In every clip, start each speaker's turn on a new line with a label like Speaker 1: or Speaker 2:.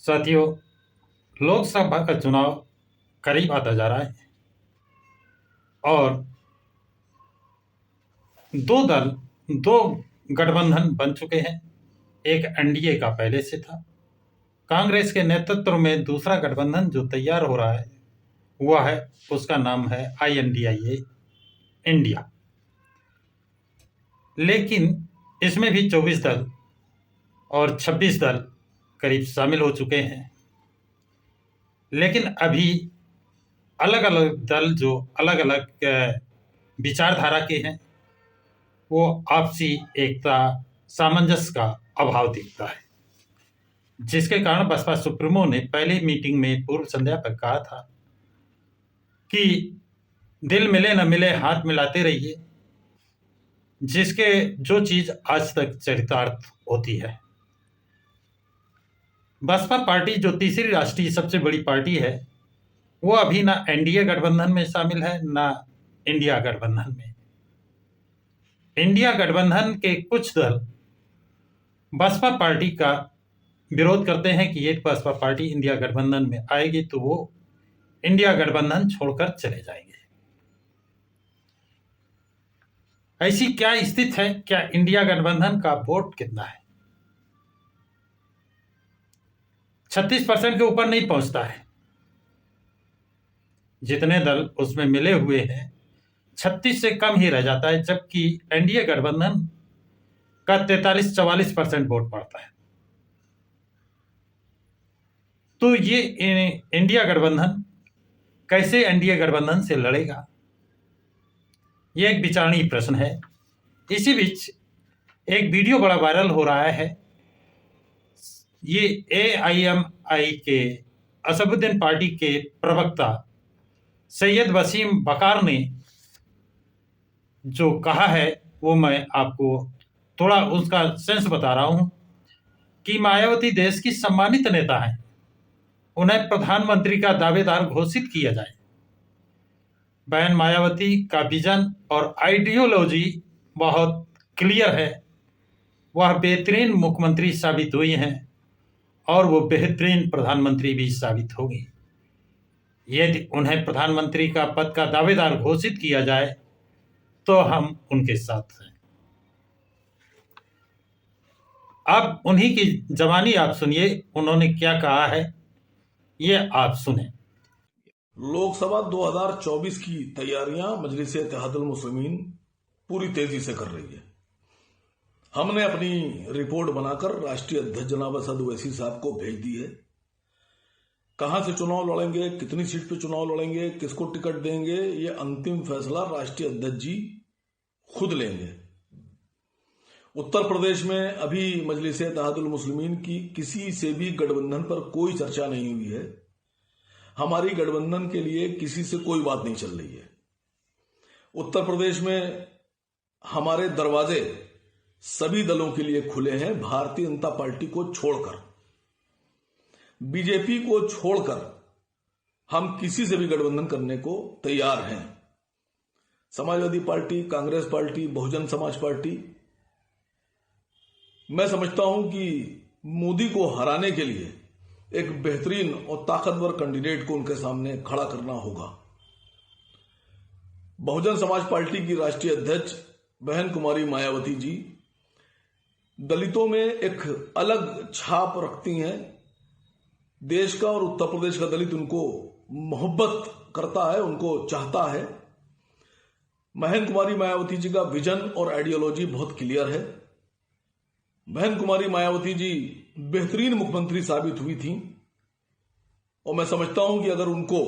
Speaker 1: साथियों, लोकसभा का चुनाव करीब आता जा रहा है और दो गठबंधन बन चुके हैं। एक एनडीए का पहले से था। कांग्रेस के नेतृत्व में दूसरा गठबंधन जो तैयार हो रहा है वह है, उसका नाम है INDIA इंडिया। लेकिन इसमें भी 24 दल और 26 दल करीब शामिल हो चुके हैं। लेकिन अभी अलग अलग दल जो अलग अलग विचारधारा के हैं, वो आपसी एकता सामंजस्य का अभाव दिखता है, जिसके कारण बसपा सुप्रीमो ने पहली मीटिंग में पूर्व संध्या पर कहा था कि दिल मिले न मिले हाथ मिलाते रहिए, जिसके जो चीज आज तक चरितार्थ होती है। बसपा पार्टी जो तीसरी राष्ट्रीय सबसे बड़ी पार्टी है, वो अभी ना एनडीए गठबंधन में शामिल है ना इंडिया गठबंधन में। इंडिया गठबंधन के कुछ दल बसपा पार्टी का विरोध करते हैं कि ये बसपा पार्टी इंडिया गठबंधन में आएगी तो वो इंडिया गठबंधन छोड़कर चले जाएंगे। ऐसी क्या स्थिति है? क्या इंडिया गठबंधन का वोट कितना है? 36% के ऊपर नहीं पहुंचता है। जितने दल उसमें मिले हुए हैं 36 से कम ही रह जाता है, जबकि एनडीए गठबंधन का 43-44% वोट पड़ता है। तो ये इंडिया गठबंधन कैसे एनडीए गठबंधन से लड़ेगा, ये एक विचारणीय प्रश्न है। इसी बीच एक वीडियो बड़ा वायरल हो रहा है। ये AIMI के असदुद्दीन पार्टी के प्रवक्ता सैयद वसीम बकार ने जो कहा है वो मैं आपको थोड़ा उसका सेंस बता रहा हूं कि मायावती देश की सम्मानित नेता है, उन्हें प्रधानमंत्री का दावेदार घोषित किया जाए। बहन मायावती का विजन और आइडियोलॉजी बहुत क्लियर है। वह बेहतरीन मुख्यमंत्री साबित हुई हैं और वो बेहतरीन प्रधानमंत्री भी साबित होगी। यदि उन्हें प्रधानमंत्री का पद का दावेदार घोषित किया जाए तो हम उनके साथ हैं। अब उन्हीं की जवानी आप सुनिए, उन्होंने क्या कहा है ये आप सुने।
Speaker 2: लोकसभा 2024 की तैयारियां मजलिस इत्तेहादुल मुस्लिमीन पूरी तेजी से कर रही है। हमने अपनी रिपोर्ट बनाकर राष्ट्रीय अध्यक्ष जनाब असद ओवैसी साहब को भेज दी है। कहां से चुनाव लड़ेंगे, कितनी सीट पे चुनाव लड़ेंगे, किसको टिकट देंगे, ये अंतिम फैसला राष्ट्रीय अध्यक्ष जी खुद लेंगे। उत्तर प्रदेश में अभी मजलिस इत्तेहादुल मुस्लिमीन की किसी से भी गठबंधन पर कोई चर्चा नहीं हुई है। हमारी गठबंधन के लिए किसी से कोई बात नहीं चल रही है। उत्तर प्रदेश में हमारे दरवाजे सभी दलों के लिए खुले हैं, भारतीय जनता पार्टी को छोड़कर, बीजेपी को छोड़कर हम किसी से भी गठबंधन करने को तैयार हैं। Samajwadi party, Congress party, Bahujan Samaj party, मैं समझता हूं कि मोदी को हराने के लिए एक बेहतरीन और ताकतवर कैंडिडेट को उनके सामने खड़ा करना होगा। बहुजन समाज पार्टी की राष्ट्रीय अध्यक्ष बहन कुमारी मायावती जी दलितों में एक अलग छाप रखती हैं। देश का और उत्तर प्रदेश का दलित उनको मोहब्बत करता है, उनको चाहता है। बहन कुमारी मायावती जी का विजन और आइडियोलॉजी बहुत क्लियर है। बहन कुमारी मायावती जी बेहतरीन मुख्यमंत्री साबित हुई थी और मैं समझता हूं कि अगर उनको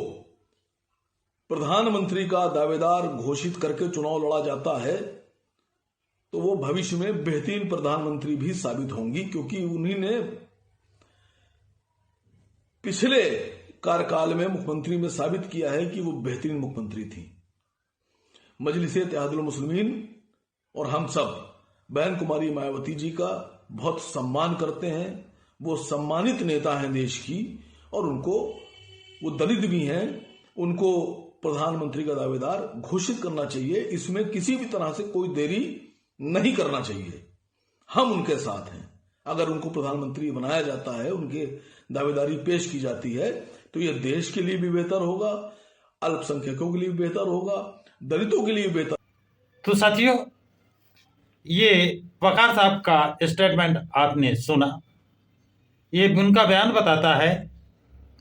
Speaker 2: प्रधानमंत्री का दावेदार घोषित करके चुनाव लड़ा जाता है तो वो भविष्य में बेहतरीन प्रधानमंत्री भी साबित होंगी, क्योंकि उन्हीं ने पिछले कार्यकाल में मुख्यमंत्री में साबित किया है कि वो बेहतरीन मुख्यमंत्री थी। मजलिस इत्तेहादुल मुस्लिमीन और हम सब बहन कुमारी मायावती जी का बहुत सम्मान करते हैं। वो सम्मानित नेता हैं देश की और उनको, वो दलित भी हैं, उनको प्रधानमंत्री का दावेदार घोषित करना चाहिए। इसमें किसी भी तरह से कोई देरी नहीं करना चाहिए। हम उनके साथ हैं। अगर उनको प्रधानमंत्री बनाया जाता है, उनके दावेदारी पेश की जाती है, तो यह देश के लिए भी बेहतर होगा, अल्पसंख्यकों के लिए भी बेहतर होगा, दलितों के लिए बेहतर।
Speaker 1: तो साथियों, ये वकार साहब का स्टेटमेंट आपने सुना। ये उनका बयान बताता है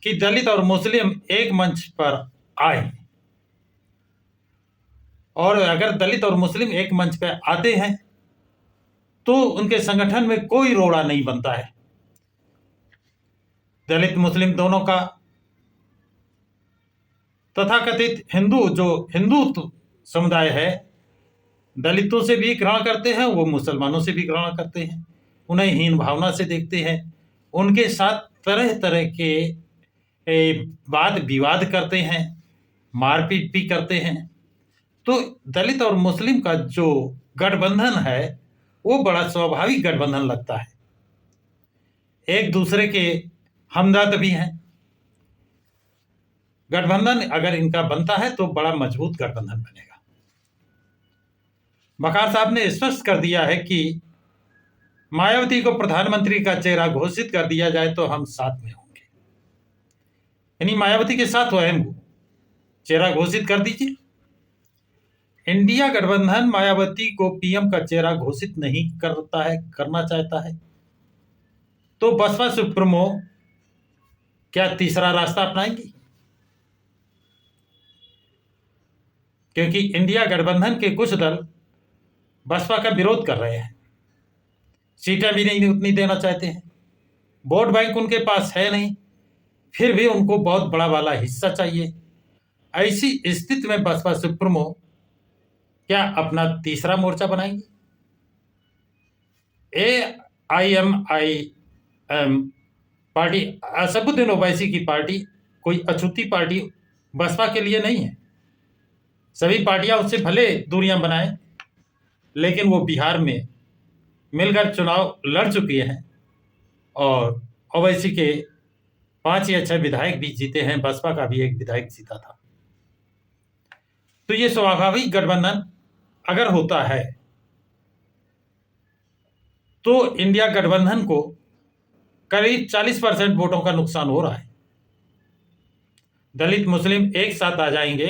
Speaker 1: कि दलित और मुस्लिम एक मंच पर आए, और अगर दलित और मुस्लिम एक मंच पर आते हैं तो उनके संगठन में कोई रोड़ा नहीं बनता है। दलित मुस्लिम दोनों का तथाकथित हिंदू समुदाय है, दलितों से भी घृणा करते हैं, वो मुसलमानों से भी घृणा करते हैं, उन्हें हीन भावना से देखते हैं, उनके साथ तरह तरह के वाद विवाद करते हैं, मारपीट भी करते हैं। तो दलित और मुस्लिम का जो गठबंधन है वो बड़ा स्वाभाविक गठबंधन लगता है। एक दूसरे के हमदर्द भी हैं। गठबंधन अगर इनका बनता है तो बड़ा मजबूत गठबंधन बनेगा। वकार साहब ने स्पष्ट कर दिया है कि मायावती को प्रधानमंत्री का चेहरा घोषित कर दिया जाए तो हम साथ में होंगे, यानी मायावती के साथ स्वयं चेहरा घोषित कर दीजिए। इंडिया गठबंधन मायावती को पीएम का चेहरा घोषित नहीं करता है, करना चाहता है, तो बसपा सुप्रीमो क्या तीसरा रास्ता अपनाएंगी? क्योंकि इंडिया गठबंधन के कुछ दल बसपा का विरोध कर रहे हैं, सीटें भी नहीं उतनी देना चाहते हैं, वोट बैंक उनके पास है नहीं, फिर भी उनको बहुत बड़ा वाला हिस्सा चाहिए। ऐसी स्थिति में बसपा सुप्रीमो क्या अपना तीसरा मोर्चा बनाएंगे? AIMIM पार्टी, असदुद्दीन ओवैसी की पार्टी कोई अछूती पार्टी बसपा के लिए नहीं है। सभी पार्टियां उससे भले दूरियां बनाएं, लेकिन वो बिहार में मिलकर चुनाव लड़ चुकी हैं और ओवैसी के 5 या 6 विधायक भी जीते हैं, बसपा का भी एक विधायक जीता था। तो ये स्वाभाविक गठबंधन अगर होता है तो इंडिया गठबंधन को करीब 40% वोटों का नुकसान हो रहा है। दलित मुस्लिम एक साथ आ जाएंगे,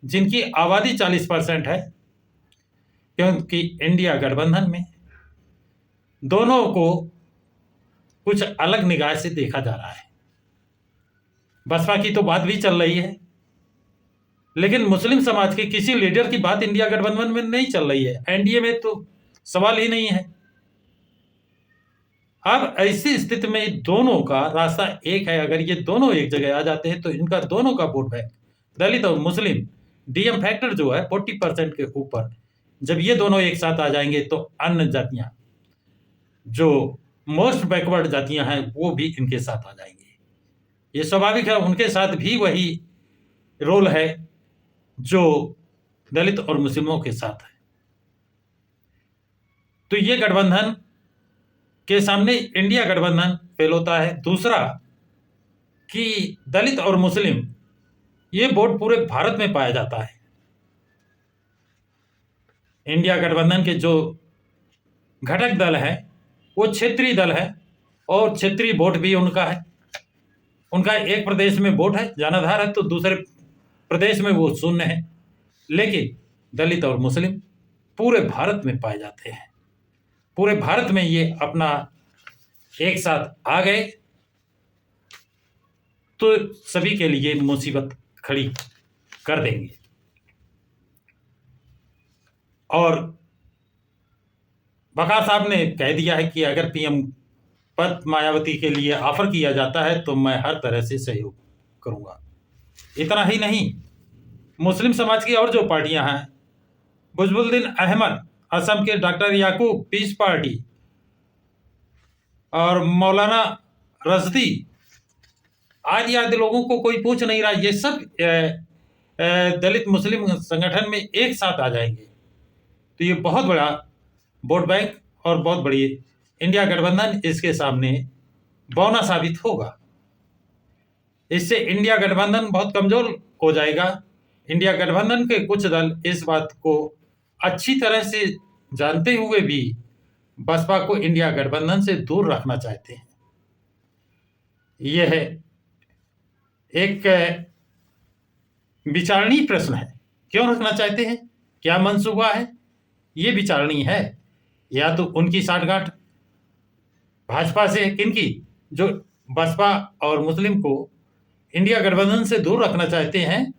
Speaker 1: जिनकी आबादी 40% है, क्योंकि इंडिया गठबंधन में दोनों को कुछ अलग निगाह से देखा जा रहा है। बसपा की तो बात भी चल रही है, लेकिन मुस्लिम समाज के किसी लीडर की बात इंडिया गठबंधन में नहीं चल रही है। एनडीए में तो सवाल ही नहीं है। अब ऐसी स्थिति में दोनों का रास्ता एक है। अगर ये दोनों एक जगह आ जाते हैं तो इनका दोनों का वोट बैंक, दलित और मुस्लिम, डीएम फैक्टर जो है 40% के ऊपर, जब ये दोनों एक साथ आ जाएंगे तो अन्य जातियां, जो मोस्ट बैकवर्ड जातियां हैं, वो भी इनके साथ आ जाएंगे। ये स्वाभाविक है, उनके साथ भी वही रोल है जो दलित और मुस्लिमों के साथ है। तो ये गठबंधन के सामने इंडिया गठबंधन फेल होता है। दूसरा कि दलित और मुस्लिम ये वोट पूरे भारत में पाया जाता है। इंडिया गठबंधन के जो घटक दल है वो क्षेत्रीय दल है और क्षेत्रीय वोट भी उनका है। उनका एक प्रदेश में वोट है, जनाधार है, तो दूसरे प्रदेश में वो शून्य है। लेकिन दलित और मुस्लिम पूरे भारत में पाए जाते हैं। पूरे भारत में ये अपना एक साथ आ गए तो सभी के लिए मुसीबत खड़ी कर देंगे। और वकार साहब ने कह दिया है कि अगर पीएम पद मायावती के लिए ऑफर किया जाता है तो मैं हर तरह से सहयोग करूंगा। इतना ही नहीं, मुस्लिम समाज की और जो पार्टियां हैं, बुजबुद्दीन अहमद, असम के डॉक्टर याकूब, पीस पार्टी, और मौलाना रजदी, आदि लोगों को कोई पूछ नहीं रहा। ये सब दलित मुस्लिम संगठन में एक साथ आ जाएंगे तो ये बहुत बड़ा वोट बैंक और बहुत बड़ी इंडिया गठबंधन इसके सामने बौना साबित होगा। इससे इंडिया गठबंधन बहुत कमजोर हो जाएगा। इंडिया गठबंधन के कुछ दल इस बात को अच्छी तरह से जानते हुए भी बसपा को इंडिया गठबंधन से दूर रखना चाहते हैं। यह एक विचारणीय प्रश्न है। क्यों रखना चाहते हैं, क्या मंसूबा है, ये विचारणीय है। या तो उनकी साठगांठ भाजपा से, किनकी, जो बसपा और मुस्लिम को इंडिया गठबंधन से दूर रखना चाहते हैं,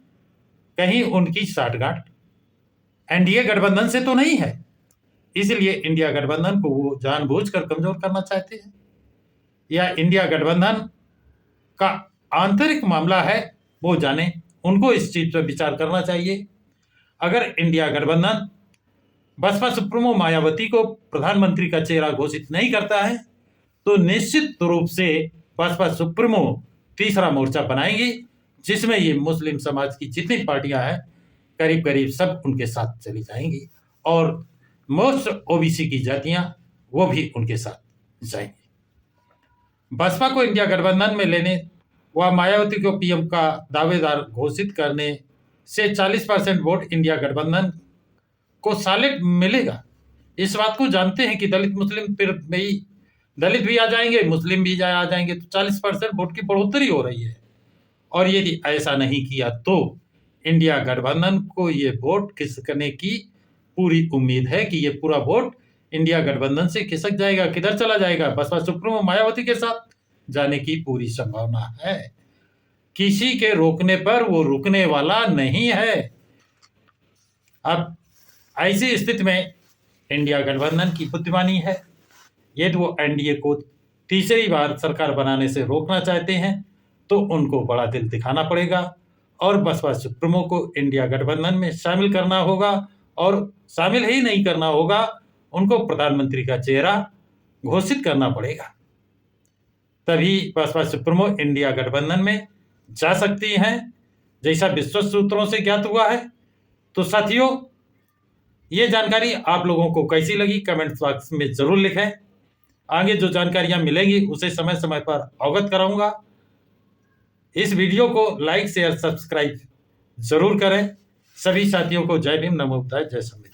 Speaker 1: कहीं उनकी साठगांठ एनडीए गठबंधन से तो नहीं है, इसलिए इंडिया गठबंधन को वो जानबूझकर कमजोर करना चाहते हैं। या इंडिया गठबंधन का आंतरिक मामला है, वो जाने, उनको इस चीज पर विचार करना चाहिए। अगर इंडिया गठबंधन बसपा सुप्रीमो मायावती को प्रधानमंत्री का चेहरा घोषित नहीं करता है, तो निश्चित रूप से बसपा सुप्रीमो तीसरा मोर्चा बनाएंगी, जिसमें ये मुस्लिम समाज की जितनी पार्टियां हैं करीब करीब सब उनके साथ चली जाएंगी, और मोस्ट ओबीसी की जातियां वो भी उनके साथ जाएंगी। बसपा को इंडिया गठबंधन में लेने व मायावती को पीएम का दावेदार घोषित करने से 40% वोट इंडिया गठबंधन को सॉलिड मिलेगा। इस बात को जानते हैं कि दलित मुस्लिम फिर भी, दलित भी आ जाएंगे, मुस्लिम भी आ जाएंगे, तो 40% वोट की बढ़ोतरी हो रही है। और यदि ऐसा नहीं किया तो इंडिया गठबंधन को ये वोट खिसकने की पूरी उम्मीद है कि ये पूरा वोट इंडिया गठबंधन से खिसक जाएगा। किधर चला जाएगा, बसपा सुप्रीमो मायावती के साथ जाने की पूरी संभावना है। किसी के रोकने पर वो रुकने वाला नहीं है। अब ऐसी स्थिति में इंडिया गठबंधन की बुद्धिमानी है, यदि वो एनडीए को तीसरी बार सरकार बनाने से रोकना चाहते हैं तो उनको बड़ा दिल दिखाना पड़ेगा और बसपा सुप्रीमो को इंडिया गठबंधन में शामिल करना होगा, और शामिल ही नहीं करना होगा, उनको प्रधानमंत्री का चेहरा घोषित करना पड़ेगा। तभी बसपा सुप्रीमो इंडिया गठबंधन में जा सकती हैं, जैसा विश्वस्त सूत्रों से ज्ञात हुआ है। तो साथियों, ये जानकारी आप लोगों को कैसी लगी कमेंट बॉक्स में जरूर लिखें। आगे जो जानकारियां मिलेंगी उसे समय समय पर अवगत कराऊंगा। इस वीडियो को लाइक शेयर सब्सक्राइब जरूर करें। सभी साथियों को जय भीम, नमो बुद्धाय, जय संविधान।